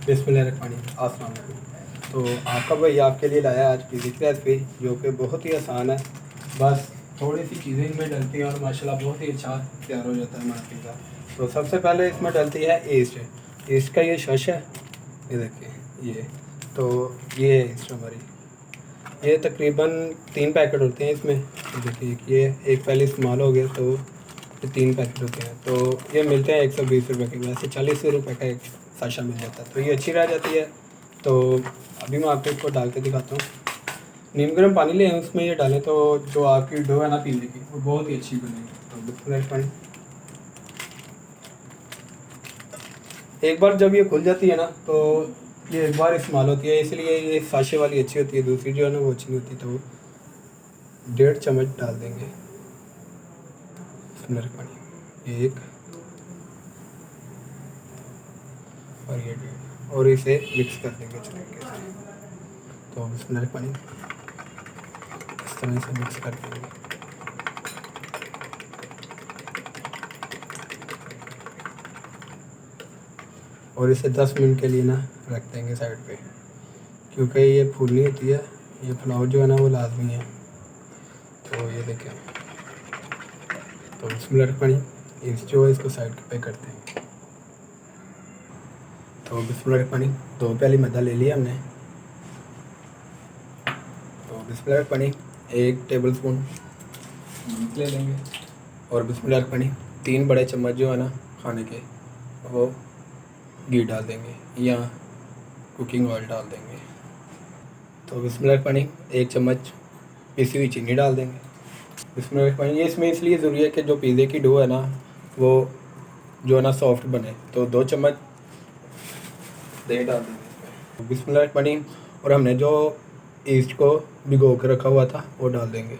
बिस्मिल्लाहिर्रहमानिर्रहीम। अस्सलाम वालेकुम। तो आपका भाई आपके लिए लाया आज पिज़्ज़ा की रेसिपी, जो कि बहुत ही आसान है। बस थोड़ी सी चीज़ें इसमें डलती हैं और माशाल्लाह बहुत ही अच्छा तैयार हो जाता है हमारा पिज़्ज़ा। तो सबसे पहले इसमें डलती है ईस्ट। ईस्ट का ये शश है, ये देखिए ये। तो ये है ईस्ट हमारी, ये तकरीबन 3 पैकेट होते हैं इसमें। ये देखिए ये एक पहले इस्तेमाल हो गया, तो ये 3 पैकेट होते हैं। तो ये मिलते हैं 120 रुपये के, वैसे 40 रुपये का एक साशा मिल जाता है। तो ये अच्छी रह जाती है। तो अभी मैं आपको इसको डाल के दिखाता हूँ। नीम गर्म पानी लें, उसमें ये डालें तो जो आपकी डो है ना पीने की, वो बहुत ही अच्छी बनेगी। तो बिस्मिल्लाह पानी, एक बार जब ये खुल जाती है ना, तो ये एक बार इस्तेमाल होती है, इसलिए ये साशे वाली अच्छी होती है, दूसरी जो है ना वो अच्छी नहीं होती। तो 1.5 चम्मच डाल देंगे बिस्मिल्लाह पानी, एक और ये 1.5, और इसे मिक्स कर देंगे अच्छे तरीके से। तो बिस्मिल्लाह पानी इस तरह से मिक्स कर देंगे। और इसे 10 मिनट के लिए ना रख देंगे साइड पे, क्योंकि ये फूलनी होती है, ये पुलाव जो है ना वो लाजमी है। तो ये देखें, तो बिस्मिल्लाह पानी इस जो है इसको साइड पे करते हैं। तो बिस्मिल्लाह पानी 2 प्याली मैदा ले लिया हमने। तो बिस्मिल्लाह पानी 1 टेबल स्पून नमक ले लेंगे, और बिस्मिल्लाह पानी 3 बड़े चम्मच जो है ना खाने के, वो घी डाल देंगे या कुकिंग ऑयल डाल देंगे। तो बिस्मिल्लाह पानी 1 चम्मच पिसी हुई चीनी डाल देंगे। बिस्मिल्लाह पानी ये इसमें इसलिए ज़रूरी है कि जो पिज़्ज़े की डो है ना वो जो है ना सॉफ्ट बने। तो 2 चम्मच दही डाल देंगे इसमें। बिस्मिल्लाह पानी, और हमने जो ईस्ट को भिगो के रखा हुआ था वो डाल देंगे।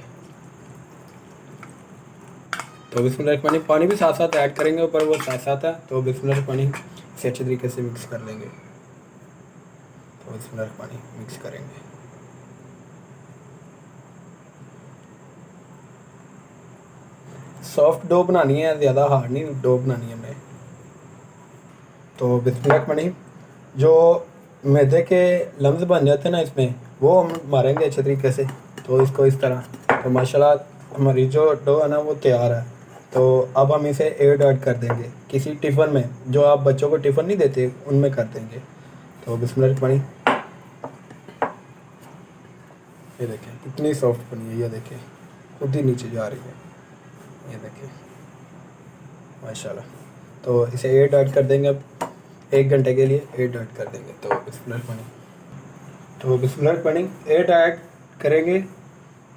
तो बिस्मिल्लाह पानी, पानी भी साथ साथ ऐड करेंगे, ऊपर वो साथ साथ है। तो बिस्मिल्लाह पानी इसे अच्छे तरीके से मिक्स कर लेंगे। तो बिस्मिल्लाह पानी मिक्स करेंगे। सॉफ्ट डो बनानी है, ज़्यादा हार्ड नहीं डो बनानी है हमें। तो बिस्मिल्लाह पानी, जो मैदे के लम्स बन जाते हैं ना इसमें, वो हम मारेंगे अच्छे तरीके से। तो इसको इस तरह, तो माशाल्लाह हमारी जो डो है ना वो तैयार है। तो अब हम इसे एयर ऐड कर देंगे किसी टिफ़न में, जो आप बच्चों को टिफ़न नहीं देते उनमें कर देंगे। तो बिस्मिल्लाह पानी, ये देखें कितनी सॉफ्ट बनी है, ये देखें खुद ही नीचे जा रही है, ये देखें माशाल्लाह। तो इसे एयर ऐड कर देंगे, अब 1 घंटे के लिए एयर ऐड कर देंगे। तो बिस्मिल्लाह पानी, तो बिस्मिल्लाह पानी एयर ऐड करेंगे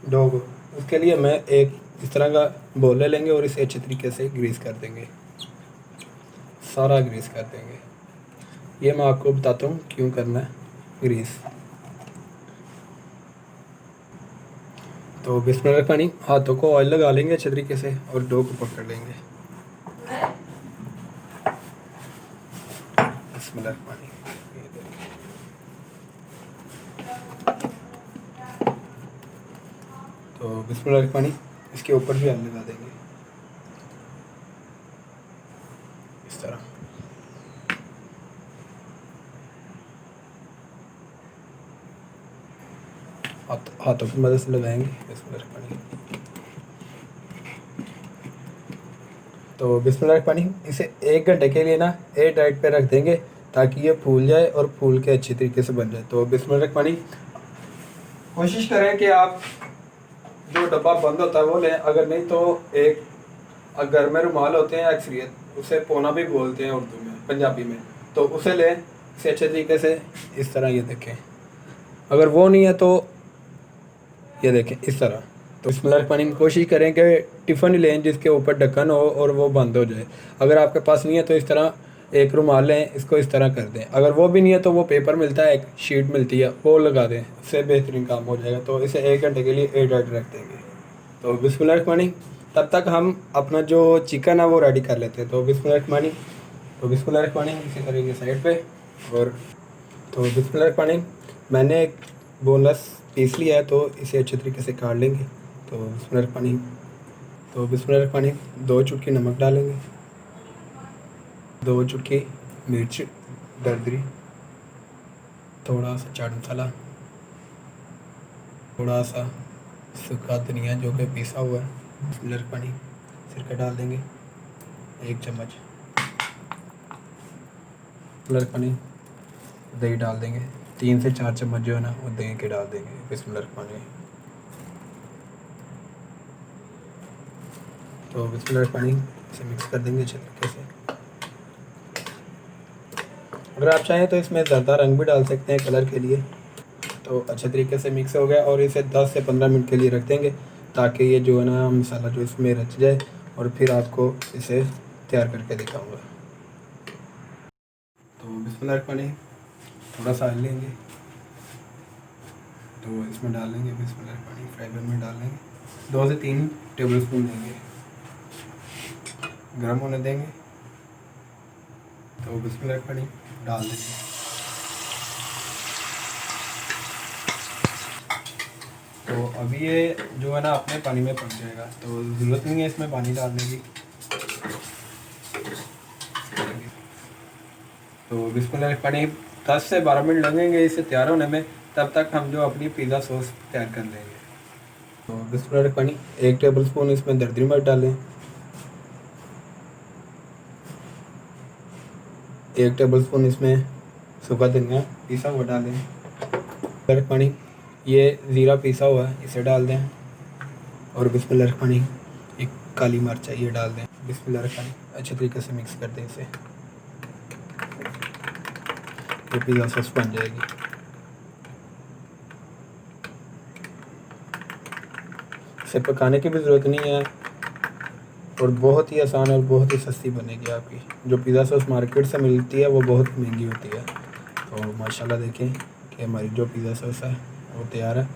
डो को। उसके लिए मैं एक इस तरह का बोल ले लेंगे और इसे अच्छे तरीके से ग्रीस कर देंगे, सारा ग्रीस कर देंगे। ये मैं आपको बताता हूँ क्यों करना है ग्रीस। तो बिस्मिल्लाह पानी, हाथों को ऑयल लगा लेंगे अच्छे तरीके से और डो को पकड़ लेंगे। बिस्मिल्लाह पानी, तो बिस्मिल्लाह पानी इसके ऊपर भी ऑयल लगा देंगे इस तरह। हाथों की मदद से लगाएंगे बिस्मिल्लाह पानी। तो बिस्मिल्लाह पानी इसे 1 घंटे के लिए ना एयर टाइट पे रख देंगे, ताकि ये फूल जाए और फूल के अच्छी तरीके से बन जाए। तो बिस्मिल्लाह पानी कोशिश करें कि आप जो डब्बा बंद होता है वो लें, अगर नहीं तो एक घर में रुमाल होते हैं अक्सरियत, उसे पोना भी बोलते हैं उर्दू में, पंजाबी में, तो उसे लें इसे अच्छे तरीके से इस तरह, ये देखें। अगर वो नहीं है तो ये देखें इस तरह। तो बिस्मिल्लाह पानी में कोशिश करें कि टिफ़न लें जिसके ऊपर ढक्कन हो और वो बंद हो जाए। अगर आपके पास नहीं है तो इस तरह एक रुमाल लें, इसको इस तरह कर दें। अगर वो भी नहीं है तो वो पेपर मिलता है, एक शीट मिलती है, वो लगा दें, उससे बेहतरीन काम हो जाएगा। तो इसे 1 घंटे के लिए एयर टाइट रख देंगे। तो बिस्मिल्लाह पानी, तब तक हम अपना जो चिकन है वो रेडी कर लेते हैं। तो बिस्मिल्लाह पानी, तो बिस्मिल्लाह पानी इसे करेंगे साइड पे। और तो बिस्मिल्लाह पानी, मैंने एक बोनलेस पीस लिया है, तो इसे अच्छे तरीके से काट लेंगे। तो बिस्मिल्लाह पानी, तो बिस्मिल्लाह पानी 2 चुटकी नमक डालेंगे, 2 चुटकी मिर्च दरदरी, थोड़ा सा चाट मसाला, थोड़ा सा सूखा धनिया जो कि पिसा हुआ है, बिस्मिल्लाह पानी, सिरका डाल देंगे 1 चम्मच, बिस्मिल्लाह पानी, दही डाल देंगे 3 से 4 चम्मच जो है ना वो दही के डाल देंगे, बिस्मिल्लाह पानी। तो बिस्मिल्लाह पानी इसे मिक्स कर देंगे अच्छे तरीके से। अगर आप चाहें तो इसमें ज़्यादा रंग भी डाल सकते हैं कलर के लिए। तो अच्छे तरीके से मिक्स हो गया और इसे 10 से 15 मिनट के लिए रख देंगे ताकि ये जो है ना मसाला जो इसमें रच जाए, और फिर आपको इसे तैयार करके दिखाऊंगा। तो बिस्मिल्लाह पानी, थोड़ा सा ऑयल लेंगे तो इसमें डाल लेंगे, बिस्मिल्लाह पानी फ्राई पैन में डाल लेंगे, 2 से 3 टेबल स्पून लेंगे, गर्म होने देंगे। तो बिस्मिल्लाह पानी डाल देंगे। तो अभी ये जो है ना अपने पानी में पक जाएगा, तो ज़रूरत नहीं है इसमें पानी डालने की। तो बिस्मिल्लाह पानी 10 से 12 मिनट लगेंगे इसे तैयार होने में, तब तक हम जो अपनी पिज़्ज़ा सॉस तैयार कर लेंगे। तो बिस्मिल्लाह पानी 1 टेबल स्पून इसमें दरदरी मिर्च डालें, 1 टेबल स्पून इसमें सूखा धनिया पिसा हुआ डालें, बिस्मिल्लाह पानी ये ज़ीरा पिसा हुआ है इसे डाल दें, और बिस्मिल्लाह पानी 1 काली मिर्च ये डाल दें, बिस्मिल्लाह पानी अच्छे तरीके से मिक्स कर दें इसे, ये पिज़्ज़ा सॉस बन जाएगी। इसे पकाने की भी ज़रूरत नहीं है और बहुत ही आसान और बहुत ही सस्ती बनेगी आपकी। जो पिज़्ज़ा सॉस मार्केट से मिलती है वो बहुत महंगी होती है। तो माशाल्लाह देखें कि हमारी जो पिज़्ज़ा सॉस है वो तैयार है।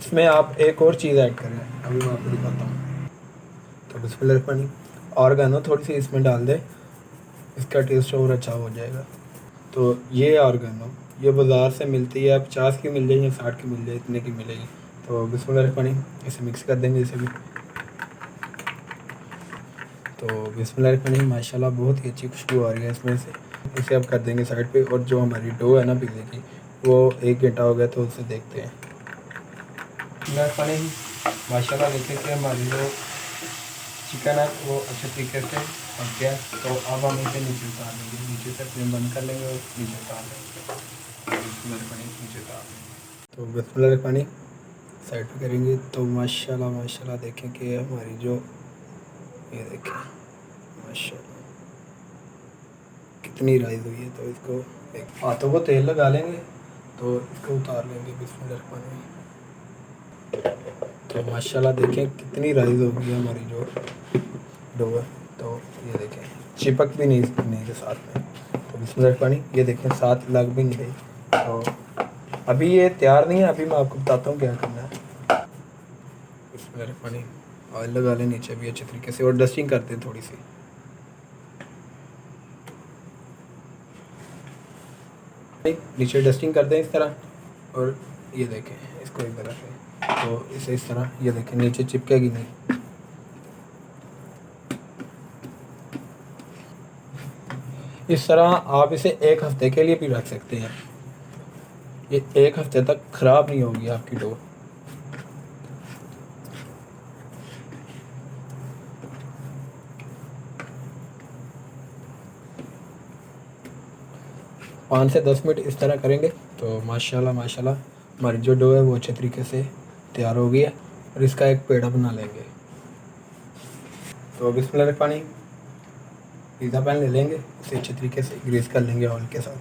इसमें आप एक और चीज़ ऐड करें, अभी मैं आपको दिखाता हूँ। तो बिस्मिल्लाह पानी ऑर्गेनो थोड़ी सी इसमें डाल दें, इसका टेस्ट और अच्छा हो जाएगा। तो ये ऑर्गेनो ये बाज़ार से मिलती है, 50 की मिल जाए या 60 की मिल जाए, इतने की मिलेगी। तो बिस्मिल्लाह पानी इसे मिक्स कर देंगे इसे भी। तो बिस्मिल्लाह पानी माशाल्लाह बहुत ही अच्छी खुशबू आ रही है इसमें से। इसे अब कर देंगे साइड पे, और जो हमारी डो है ना पिज़्ज़े की वो 1 घंटा हो गया, तो उसे देखते हैं। बिस्मिल्लाह पानी माशाल्लाह देखिए कि हमारी जो चिकन है वो अच्छे तरीके से पक गया। तो अब हम इसे नीचे उतार लेंगे, नीचे से फ्लेम बंद कर लेंगे और नीचे उतार लेंगे। बिस्मिल्लाह पानी नीचे उतार लेंगे। तो बिस्मिल्लाह पानी साइड पे करेंगे। तो माशाल्लाह माशाल्लाह देखें कि हमारी जो ये देखें माशाल्लाह कितनी राइस हुई है। तो इसको एक हाथों को तेल लगा लेंगे, तो इसको उतार लेंगे बिस्मिल्लाह पानी। तो माशाल्लाह देखें कितनी राइस हो गई है हमारी जो डो है। तो ये देखें चिपक भी नहीं के साथ में। तो बिस्मिल्लाह पानी ये देखें साथ लग भी नहीं रही। तो अभी ये तैयार नहीं है, अभी मैं आपको बताता हूँ क्या करना है। बिस्मिल्लाह पानी ऑयल लगा लें नीचे भी अच्छे तरीके से, और डस्टिंग करते हैं थोड़ी सी। नीचे डस्टिंग कर दें इस तरह, और ये देखें इसको एक तरह से, तो इसे इस तरह ये देखें नीचे चिपकेगी नहीं। इस तरह आप इसे 1 हफ्ते के लिए भी रख सकते हैं, ये 1 हफ्ते तक ख़राब नहीं होगी आपकी डो। पाँच से 10 मिनट इस तरह करेंगे तो माशाल्लाह माशाल्लाह हमारी जो डो है वो अच्छे तरीके से तैयार हो गई है, और इसका एक पेड़ा बना लेंगे। तो बिस्मिल्लाह पानी पिज़्ज़ा पैन ले लेंगे, उसे अच्छे तरीके से ग्रीस कर लेंगे ऑयल के साथ।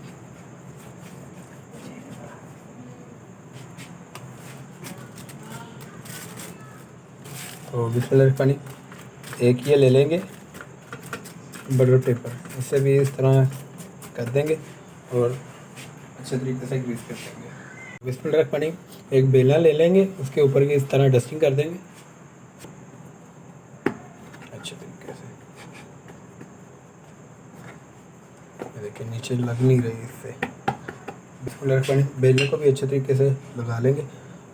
तो बिस्मिल्लाह पानी एक ये ले लेंगे बटर पेपर, इसे भी इस तरह कर देंगे और अच्छे तरीके से ग्रीस कर देंगे। बिस्मिल्लाह पानी एक बेलना ले लेंगे, उसके ऊपर की इस तरह डस्टिंग कर देंगे अच्छे तरीके से। ये देखिए नीचे लग नहीं रही इससे। बिस्मिल्लाह पानी बेलने को भी अच्छे तरीके से लगा लेंगे,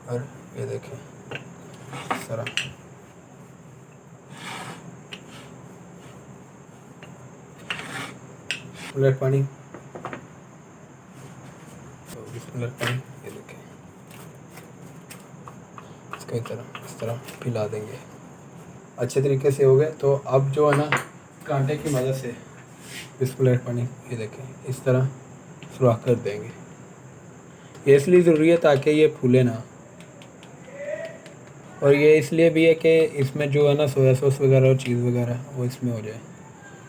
और ये देखें इस तरह। बिस्मिल्लाह पानी तो बिस्मिल्लाह पानी, ये देखें इसका इस तरह फैला देंगे। अच्छे तरीके से हो गया। तो अब जो है ना कांटे की मदद से बिस्मिल्लाह पानी, ये देखें इस तरह सुराख कर देंगे। ये इसलिए ज़रूरी है ताकि ये फूले ना, और ये इसलिए भी है कि इसमें जो है ना सोया सॉस वगैरह और चीज़ वगैरह वो इसमें हो जाए।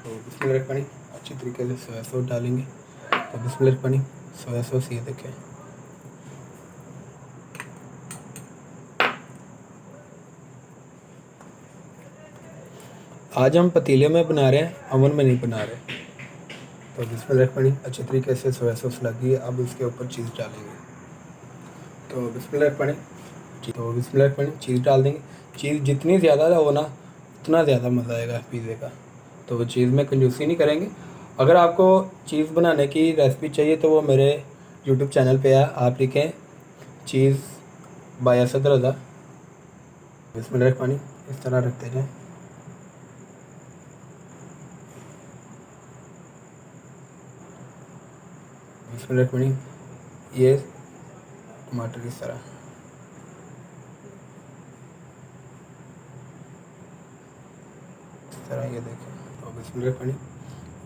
तो बिस्मिल्लाह पानी अच्छी तरीके से सोया सॉस डालेंगे। तो बिस्मिल्लाह पानी सोया सॉस, ये देखें आज हम पतीले में बना रहे हैं, अवन में नहीं बना रहे। तो बिस्मिल्लाह पानी अच्छी तरीके से सोया सॉस लगी है। अब इसके ऊपर चीज़ डालेंगे। तो बिस्मिल्लाह पानी चीज़ डाल देंगे। चीज़ जितनी ज़्यादा हो ना उतना ज़्यादा मज़ा आएगा पिज़्ज़े का। तो वो चीज़ में कंजूसी नहीं करेंगे। अगर आपको चीज़ बनाने की रेसिपी चाहिए तो वो मेरे यूट्यूब चैनल पे है, आप लिखें चीज़ बाय असद रज़ा। बिस्मिल्लाह पानी इस तरह रखते जाएँ। बिस्मिल्लाह पानी, ये टमाटर इस तरह, ये देखें। तो बिस्मिल्लाह पानी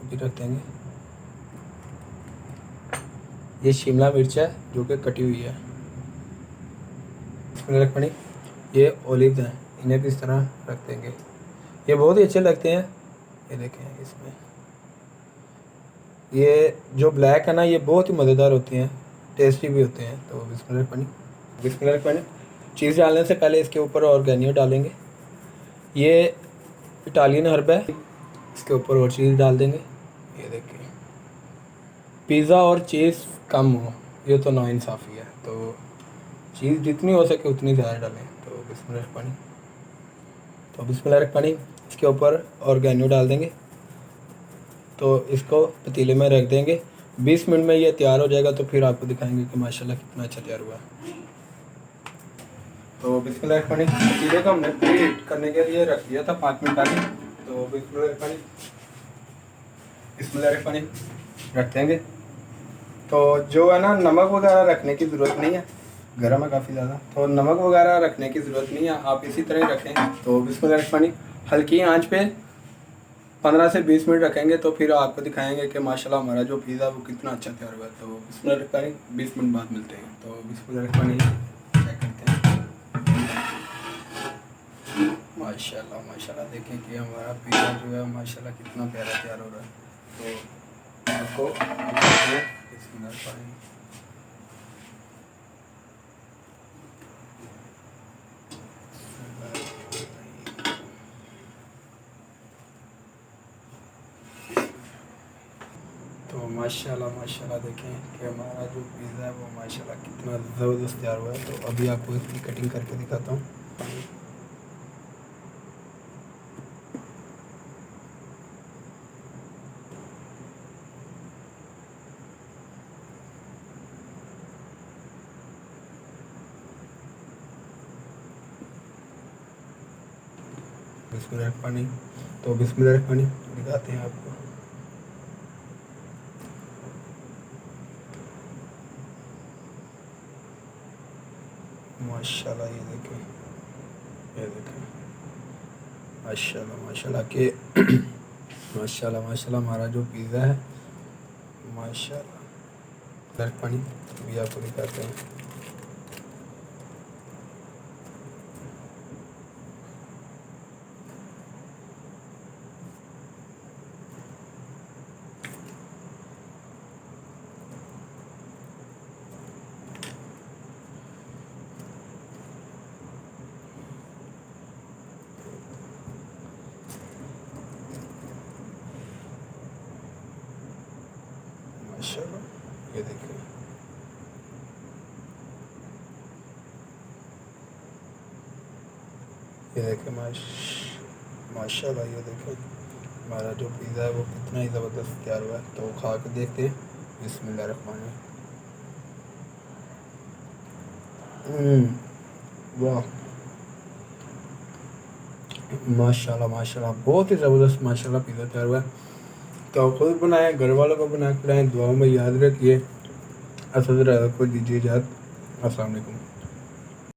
भी रख देंगे। ये शिमला मिर्च है जो कि कटी हुई है। बिस्मिल्लाह पानी, ये ओलिव हैं, इन्हें भी इस तरह रख देंगे। ये बहुत ही अच्छे लगते हैं। ये देखें इसमें ये जो ब्लैक है ना ये बहुत ही मज़ेदार होती हैं, टेस्टी भी होते हैं। तो बिस्मिल्लाह पानी चीज़ डालने से पहले इसके ऊपर ऑर्गेनियो डालेंगे। ये इटालियन हर्ब है, इसके ऊपर और चीज़ डाल देंगे। ये देखिए पिज़्ज़ा और चीज़ कम हो, ये तो नाइंसाफ़ी है। तो चीज़ जितनी हो सके उतनी ज़्यादा डालें। तो बिस्मिल्लाह पानी इसके ऊपर ऑर्गेनियो डाल देंगे। तो इसको पतीले में रख देंगे। 20 मिनट में ये तैयार हो जाएगा। तो फिर आपको दिखाएंगे कि माशाल्लाह कितना अच्छा तैयार हुआ। तो बिस्मिल्लाह पानी पतीले को हमने प्रीहीट करने के लिए रख दिया था 5 मिनट आगे। तो बिस्मिल्लाह पानी रख देंगे। तो जो है ना नमक वगैरह रखने की ज़रूरत नहीं है, गर्म है काफ़ी ज़्यादा, तो नमक वगैरह रखने की ज़रूरत नहीं है, आप इसी तरह ही रखें। तो बिस्मिल्लाह पानी हल्की आंच पे 15 से 20 मिनट रखेंगे। तो फिर आपको दिखाएंगे कि माशाल्लाह हमारा जो पिज़्ज़ा वो कितना अच्छा तैयार हुआ है। तो बिस्मिल्लाह पानी 20 मिनट बाद मिलते हैं। तो बिस्मिल्लाह पानी चेक करते हैं। माशाल्लाह देखें कि हमारा पिज़्ज़ा जो है माशाल्लाह कितना प्यारा तैयार हो रहा है। तो आपको बिस्मिल्लाह पानी तो माशाल्लाह देखें कि हमारा जो पिज़्ज़ा है वो माशाल्लाह कितना ज़बरदस्त तैयार हुआ है। तो अभी आपको इसकी कटिंग करके दिखाता हूँ। बिस्मिल्लाह पानी, तो बिस्मिल्लाह पानी दिखाते हैं आपको। माशाल्लाह ये देखें माशाल्लाह के माशाल्लाह हमारा जो पिज़्ज़ा है माशाल्लाह। पानी भी आपको दिखाते हैं। माशाल्लाह ये देखिए माशाल्लाह ये देखिए हमारा जो पिज़्ज़ा है वो कितना ही ज़बरदस्त तैयार हुआ है। तो खा के देखते हैं। बिस्मिल्लाह रहमान रहीम। वाह माशाल्लाह बहुत ही ज़बरदस्त माशाल्लाह पिज़्ज़ा तैयार हुआ है। तो खुद बनाएं, घर वालों को बना के खिलाएं, दुआओं में याद रखिए। असद को दीजिए इजाज़त। अस्सलाम वालेकुम।